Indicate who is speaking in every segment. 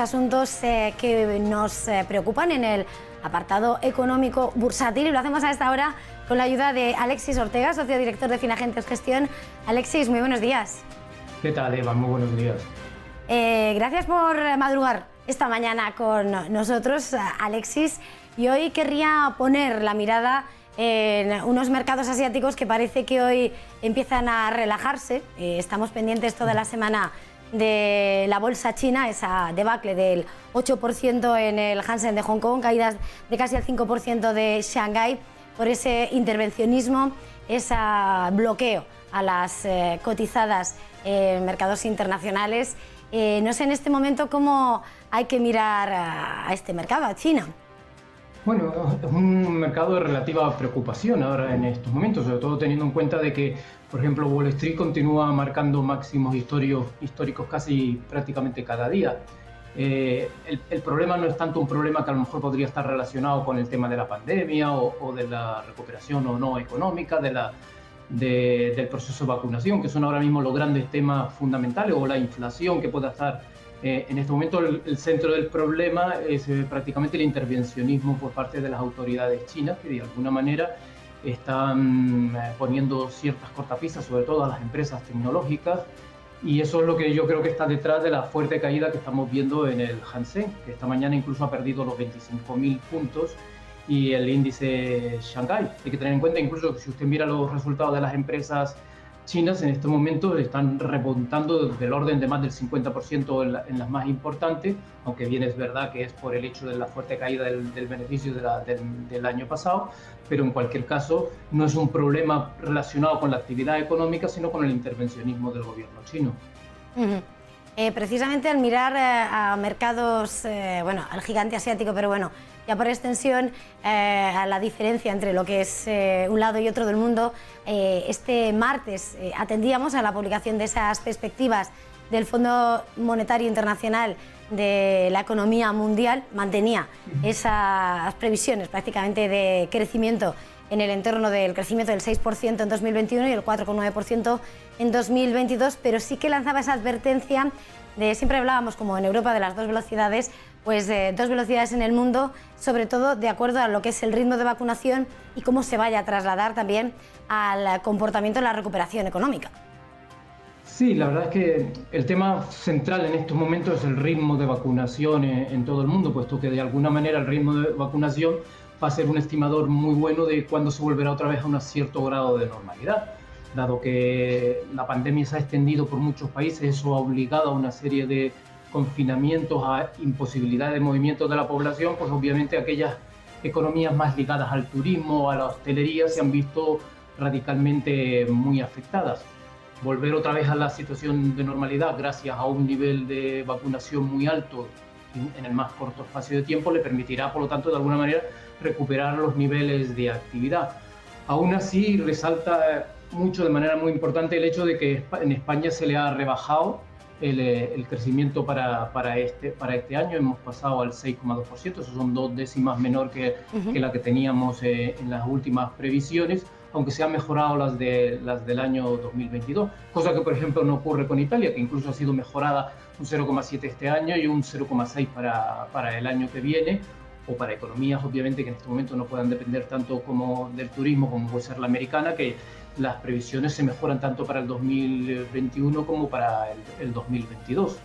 Speaker 1: Asuntos que nos preocupan en el apartado económico bursátil, y lo hacemos a esta hora con la ayuda de Alexis Ortega, socio director de Finagentes Gestión. Alexis, muy buenos días.
Speaker 2: ¿Qué tal, Eva? Muy buenos días.
Speaker 1: Gracias por madrugar esta mañana con nosotros, Alexis, y hoy querría poner la mirada en unos mercados asiáticos que parece que hoy empiezan a relajarse. Estamos pendientes toda la semana de la bolsa china, esa debacle del 8% en el Hansen de Hong Kong, caídas de casi el 5% de Shanghái, por ese intervencionismo, ese bloqueo a las cotizadas en mercados internacionales. No sé en este momento cómo hay que mirar a este mercado, a China.
Speaker 2: Bueno, es un mercado de relativa preocupación ahora en estos momentos, sobre todo teniendo en cuenta de que, por ejemplo, Wall Street continúa marcando máximos históricos casi prácticamente cada día. El problema no es tanto un problema que a lo mejor podría estar relacionado con el tema de la pandemia o de la recuperación o no económica, del proceso de vacunación, que son ahora mismo los grandes temas fundamentales, o la inflación que pueda estar. En este momento el centro del problema es prácticamente el intervencionismo por parte de las autoridades chinas, que de alguna manera están poniendo ciertas cortapisas, sobre todo a las empresas tecnológicas, y eso es lo que yo creo que está detrás de la fuerte caída que estamos viendo en el Hansen, que esta mañana incluso ha perdido los 25.000 puntos, y el índice Shanghái. Hay que tener en cuenta incluso que si usted mira los resultados de las empresas chinas, en este momento están repuntando del orden de más del 50% en las más importantes, aunque bien es verdad que es por el hecho de la fuerte caída del beneficio del año pasado, pero en cualquier caso no es un problema relacionado con la actividad económica, sino con el intervencionismo del gobierno chino.
Speaker 1: Precisamente al mirar a mercados, bueno, al gigante asiático, pero bueno, ya por extensión, a la diferencia entre lo que es un lado y otro del mundo, este martes atendíamos a la publicación de esas perspectivas del Fondo Monetario Internacional de la economía mundial. Mantenía esas previsiones prácticamente de crecimiento en el entorno del crecimiento del 6% en 2021 y el 4,9% en 2022, pero sí que lanzaba esa advertencia de, siempre hablábamos como en Europa de las dos velocidades, pues dos velocidades en el mundo, sobre todo de acuerdo a lo que es el ritmo de vacunación y cómo se vaya a trasladar también al comportamiento de la recuperación económica.
Speaker 2: Sí, la verdad es que el tema central en estos momentos es el ritmo de vacunación en todo el mundo, puesto que de alguna manera el ritmo de vacunación va a ser un estimador muy bueno de cuándo se volverá otra vez a un cierto grado de normalidad. Dado que la pandemia se ha extendido por muchos países, eso ha obligado a una serie de confinamientos, a imposibilidad de movimiento de la población, pues obviamente aquellas economías más ligadas al turismo, a la hostelería, se han visto radicalmente muy afectadas. Volver otra vez a la situación de normalidad gracias a un nivel de vacunación muy alto en el más corto espacio de tiempo le permitirá, por lo tanto, de alguna manera recuperar los niveles de actividad. Aún así, resalta mucho, de manera muy importante, el hecho de que en España se le ha rebajado el crecimiento para este año. Hemos pasado al 6,2%, eso son 2 décimas menor que la que teníamos en las últimas previsiones, aunque se han mejorado las del año 2022, cosa que por ejemplo no ocurre con Italia, que incluso ha sido mejorada un 0,7 este año y un 0,6 para el año que viene, o para economías obviamente que en este momento no puedan depender tanto como del turismo como puede ser la americana, que las previsiones se mejoran tanto para el 2021 como para el 2022.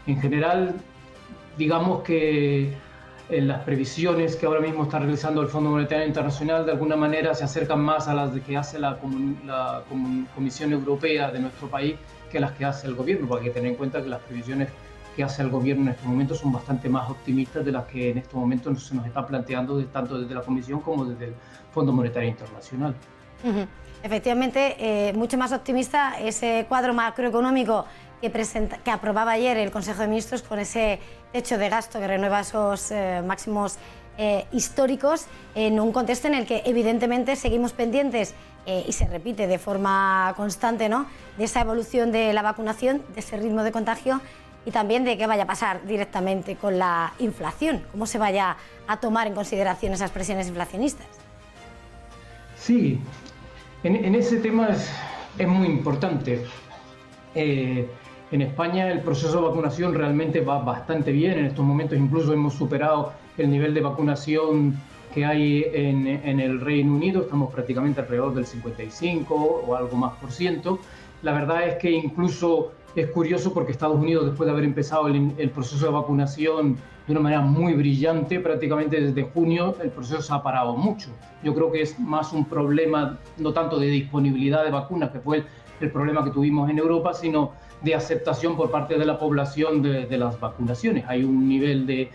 Speaker 2: En general, digamos que las previsiones que ahora mismo está realizando el Fondo Monetario Internacional de alguna manera se acercan más a las que hace la Comisión Europea de nuestro país que las que hace el gobierno, porque hay que tener en cuenta que las previsiones que hace el gobierno en estos momentos son bastante más optimistas de las que en estos momentos se nos está planteando tanto desde la Comisión como desde el Fondo Monetario Internacional.
Speaker 1: Efectivamente, mucho más optimista ese cuadro macroeconómico que aprobaba ayer el Consejo de Ministros, con ese techo de gasto que renueva esos máximos históricos, en un contexto en el que evidentemente seguimos pendientes y se repite de forma constante, ¿no?, de esa evolución de la vacunación, de ese ritmo de contagio, y también de qué vaya a pasar directamente con la inflación, cómo se vaya a tomar en consideración esas presiones inflacionistas.
Speaker 2: Sí, en ese tema es muy importante. En España el proceso de vacunación realmente va bastante bien. En estos momentos incluso hemos superado el nivel de vacunación que hay en el Reino Unido. Estamos prácticamente alrededor del 55 o algo más por ciento. La verdad es que incluso es curioso porque Estados Unidos, después de haber empezado el proceso de vacunación de una manera muy brillante, prácticamente desde junio el proceso se ha parado mucho. Yo creo que es más un problema no tanto de disponibilidad de vacunas, que fue el problema que tuvimos en Europa, sino de aceptación por parte de la población de las vacunaciones. Hay un nivel de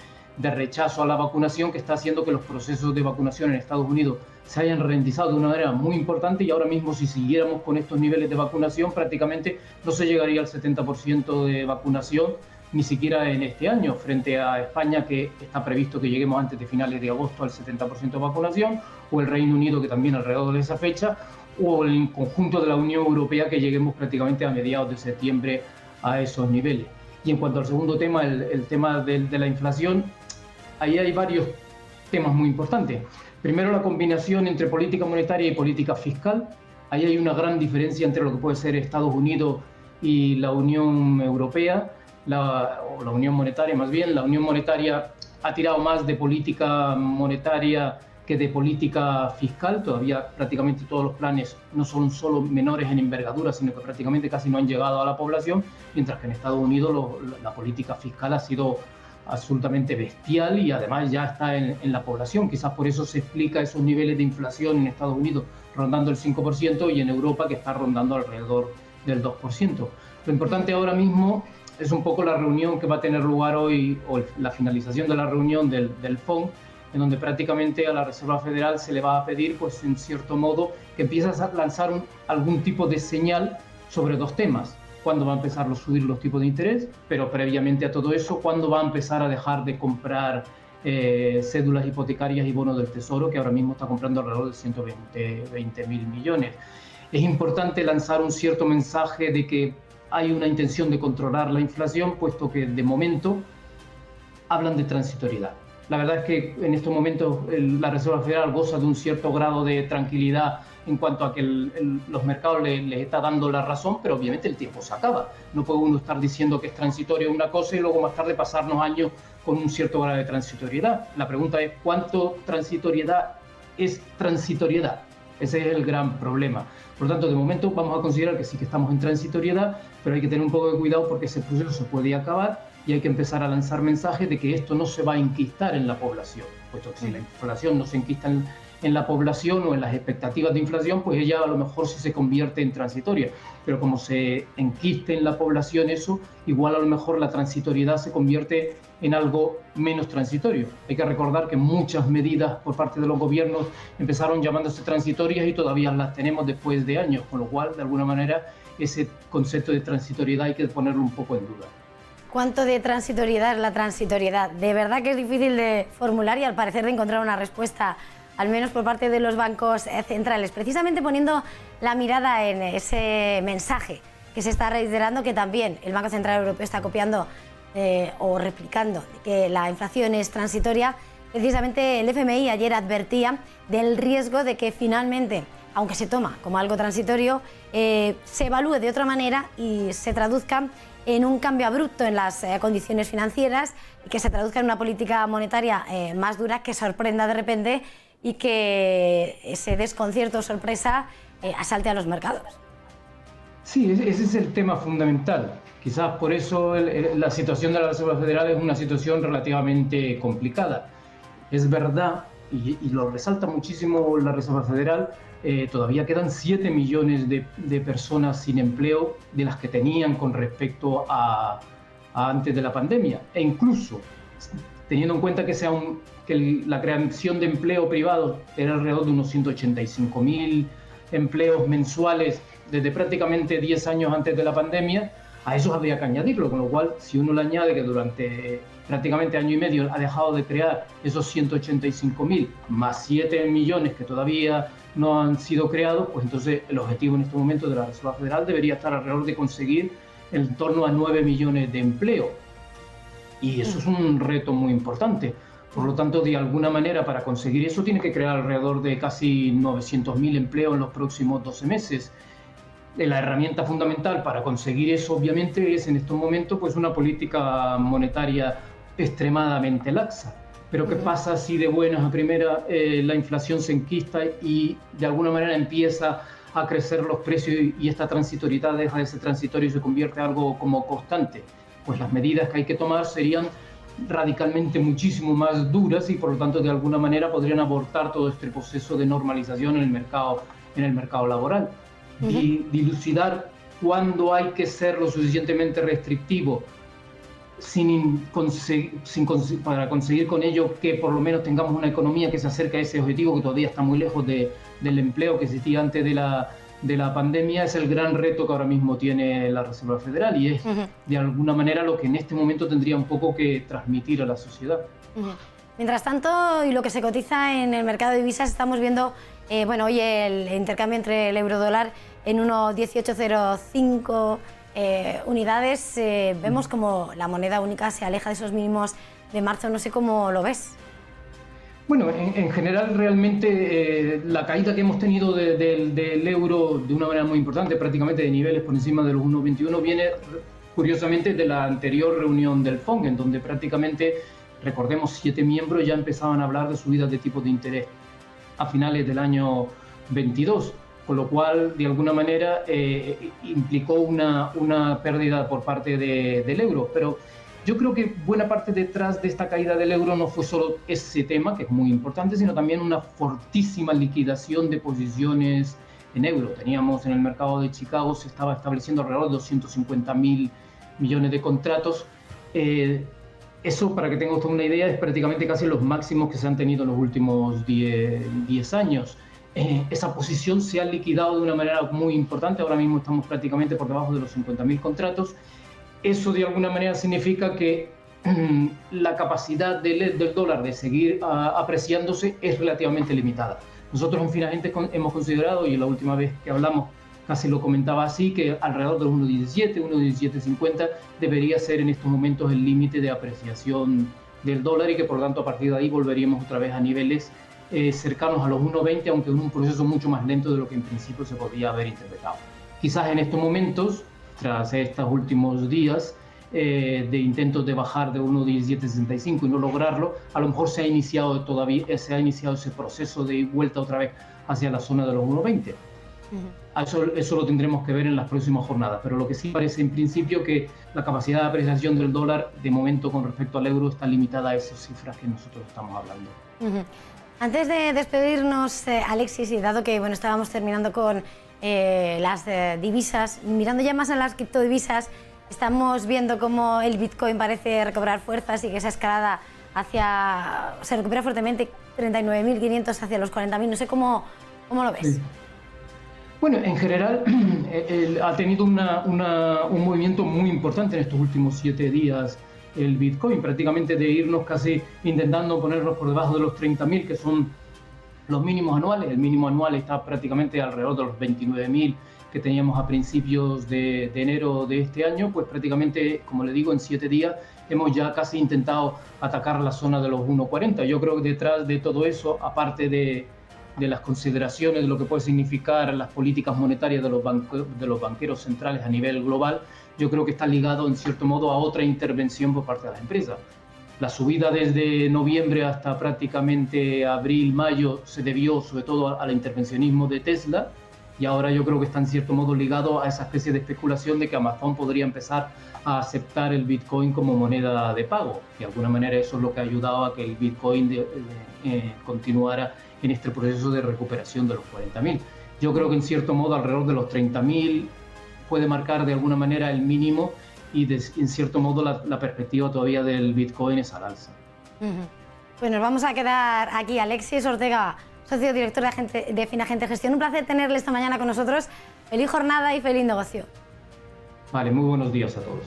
Speaker 2: rechazo a la vacunación que está haciendo que los procesos de vacunación en Estados Unidos se hayan ralentizado de una manera muy importante, y ahora mismo si siguiéramos con estos niveles de vacunación prácticamente no se llegaría al 70% de vacunación ni siquiera en este año, frente a España, que está previsto que lleguemos antes de finales de agosto al 70% de vacunación, o el Reino Unido, que también alrededor de esa fecha, o el conjunto de la Unión Europea, que lleguemos prácticamente a mediados de septiembre a esos niveles. Y en cuanto al segundo tema, el tema de la inflación, ahí hay varios temas muy importantes. Primero, la combinación entre política monetaria y política fiscal. Ahí hay una gran diferencia entre lo que puede ser Estados Unidos y la Unión Europea, o la Unión Monetaria más bien. La Unión Monetaria ha tirado más de política monetaria que de política fiscal. Todavía prácticamente todos los planes no son solo menores en envergadura, sino que prácticamente casi no han llegado a la población, mientras que en Estados Unidos la política fiscal ha sido absolutamente bestial y además ya está en la población. Quizás por eso se explica esos niveles de inflación en Estados Unidos rondando el 5% y en Europa que está rondando alrededor del 2%. Lo importante ahora mismo es un poco la reunión que va a tener lugar hoy, o la finalización de la reunión del FONC, en donde prácticamente a la Reserva Federal se le va a pedir, pues en cierto modo, que empiece a lanzar algún tipo de señal sobre dos temas. Cuándo va a empezar a subir los tipos de interés, pero previamente a todo eso, cuándo va a empezar a dejar de comprar cédulas hipotecarias y bonos del Tesoro, que ahora mismo está comprando alrededor de 120.000 millones. Es importante lanzar un cierto mensaje de que hay una intención de controlar la inflación, puesto que de momento hablan de transitoriedad. La verdad es que en estos momentos la Reserva Federal goza de un cierto grado de tranquilidad en cuanto a que los mercados les está dando la razón, pero obviamente el tiempo se acaba. No puede uno estar diciendo que es transitorio una cosa y luego más tarde pasarnos años con un cierto grado de transitoriedad. La pregunta es, ¿cuánto transitoriedad es transitoriedad? Ese es el gran problema. Por lo tanto, de momento vamos a considerar que sí que estamos en transitoriedad, pero hay que tener un poco de cuidado porque ese proceso se puede acabar y hay que empezar a lanzar mensajes de que esto no se va a enquistar en la población, puesto que si la inflación no se enquista en la población o en las expectativas de inflación, pues ella a lo mejor sí se convierte en transitoria, pero como se enquiste en la población eso, igual a lo mejor la transitoriedad se convierte en algo menos transitorio. Hay que recordar que muchas medidas por parte de los gobiernos empezaron llamándose transitorias y todavía las tenemos después de años, con lo cual, de alguna manera, ese concepto de transitoriedad hay que ponerlo un poco en duda.
Speaker 1: ¿Cuánto de transitoriedad es la transitoriedad? De verdad que es difícil de formular y al parecer de encontrar una respuesta, al menos por parte de los bancos centrales, precisamente poniendo la mirada en ese mensaje que se está reiterando, que también el Banco Central Europeo está copiando o replicando, que la inflación es transitoria. Precisamente el FMI ayer advertía del riesgo de que finalmente, aunque se toma como algo transitorio, se evalúe de otra manera y se traduzca en un cambio abrupto en las condiciones financieras y que se traduzca en una política monetaria más dura, que sorprenda de repente y que ese desconcierto o sorpresa asalte a los mercados.
Speaker 2: Sí, ese es el tema fundamental. Quizás por eso la situación de la Reserva Federal es una situación relativamente complicada. Es verdad, y lo resalta muchísimo la Reserva Federal, todavía quedan 7 millones de personas sin empleo de las que tenían con respecto a antes de la pandemia. E incluso, teniendo en cuenta que la creación de empleo privado era alrededor de unos 185.000 empleos mensuales desde prácticamente 10 años antes de la pandemia, a eso habría que añadirlo, con lo cual, si uno le añade que durante prácticamente año y medio ha dejado de crear esos 185.000 más 7 millones que todavía no han sido creados, pues entonces el objetivo en este momento de la Reserva Federal debería estar alrededor de conseguir en torno a 9 millones de empleo. Y eso es un reto muy importante. Por lo tanto, de alguna manera, para conseguir eso, tiene que crear alrededor de casi 900.000 empleos en los próximos 12 meses. la herramienta fundamental para conseguir eso, obviamente, es en estos momentos pues una política monetaria extremadamente laxa. Pero ¿qué pasa si de buenas a primeras la inflación se enquista y de alguna manera empieza a crecer los precios y esta transitoriedad deja de ser transitorio y se convierte en algo como constante? Pues las medidas que hay que tomar serían radicalmente muchísimo más duras y por lo tanto de alguna manera podrían abortar todo este proceso de normalización en el mercado laboral. Dilucidar cuándo hay que ser lo suficientemente restrictivo para conseguir con ello que por lo menos tengamos una economía que se acerque a ese objetivo que todavía está muy lejos del empleo que existía antes de la pandemia, es el gran reto que ahora mismo tiene la Reserva Federal y es de alguna manera lo que en este momento tendría un poco que transmitir a la sociedad.
Speaker 1: Mientras tanto, y lo que se cotiza en el mercado de divisas, estamos viendo bueno, hoy el intercambio entre el euro-dólar en 1,1805 unidades. Vemos como la moneda única se aleja de esos mínimos de marzo. No sé cómo lo ves.
Speaker 2: Bueno, en general realmente la caída que hemos tenido del euro de una manera muy importante, prácticamente de niveles por encima de los 1,21, viene curiosamente de la anterior reunión del FONC, en donde prácticamente, recordemos, 7 miembros ya empezaban a hablar de subidas de tipos de interés a finales del año 22, con lo cual de alguna manera implicó una pérdida por parte del euro. Pero yo creo que buena parte detrás de esta caída del euro no fue solo ese tema, que es muy importante, sino también una fortísima liquidación de posiciones en euro. Teníamos en el mercado de Chicago, se estaba estableciendo alrededor de 250.000 millones de contratos. Eso, para que tenga usted una idea, es prácticamente casi los máximos que se han tenido en los últimos 10 años. Esa posición se ha liquidado de una manera muy importante. Ahora mismo estamos prácticamente por debajo de los 50.000 contratos. Eso de alguna manera significa que la capacidad del dólar de seguir apreciándose es relativamente limitada. Nosotros en Finagente hemos considerado, y la última vez que hablamos casi lo comentaba así, que alrededor de los 1,17, 1,1750 debería ser en estos momentos el límite de apreciación del dólar y que por lo tanto a partir de ahí volveríamos otra vez a niveles cercanos a los 1,20, aunque en un proceso mucho más lento de lo que en principio se podía haber interpretado. Quizás en estos momentos, tras estos últimos días de intentos de bajar de 1,1765 y no lograrlo, a lo mejor se ha iniciado ese proceso de vuelta otra vez hacia la zona de los 1,20. Eso lo tendremos que ver en las próximas jornadas, pero lo que sí parece en principio que la capacidad de apreciación del dólar de momento con respecto al euro está limitada a esas cifras que nosotros estamos hablando.
Speaker 1: Antes de despedirnos, Alexis, y dado que bueno, estábamos terminando con las divisas, mirando ya más en las criptodivisas, estamos viendo cómo el Bitcoin parece recobrar fuerzas y que esa escalada se recupera fuertemente, 39.500 hacia los 40.000. No sé cómo lo ves. Sí.
Speaker 2: Bueno, en general ha tenido un movimiento muy importante en estos últimos 7 días el Bitcoin, prácticamente de irnos casi intentando ponernos por debajo de los 30.000, que son los mínimos anuales. El mínimo anual está prácticamente alrededor de los 29.000 que teníamos a principios de enero de este año. Pues prácticamente, como le digo, en 7 días hemos ya casi intentado atacar la zona de los 1,40. Yo creo que detrás de todo eso, aparte de las consideraciones de lo que puede significar las políticas monetarias de los banqueros centrales a nivel global, yo creo que está ligado en cierto modo a otra intervención por parte de las empresas. La subida desde noviembre hasta prácticamente abril, mayo se debió sobre todo al intervencionismo de Tesla, y ahora yo creo que está en cierto modo ligado a esa especie de especulación de que Amazon podría empezar a aceptar el Bitcoin como moneda de pago. De alguna manera eso es lo que ha ayudado a que el Bitcoin continuara en este proceso de recuperación de los 40.000. Yo creo que en cierto modo alrededor de los 30.000 puede marcar de alguna manera el mínimo y en cierto modo la perspectiva todavía del Bitcoin es al alza.
Speaker 1: Pues nos vamos a quedar aquí. Alexis Ortega, socio director de Finagente Gestión. Un placer tenerle esta mañana con nosotros. Feliz jornada y feliz negocio.
Speaker 2: Vale, muy buenos días a todos.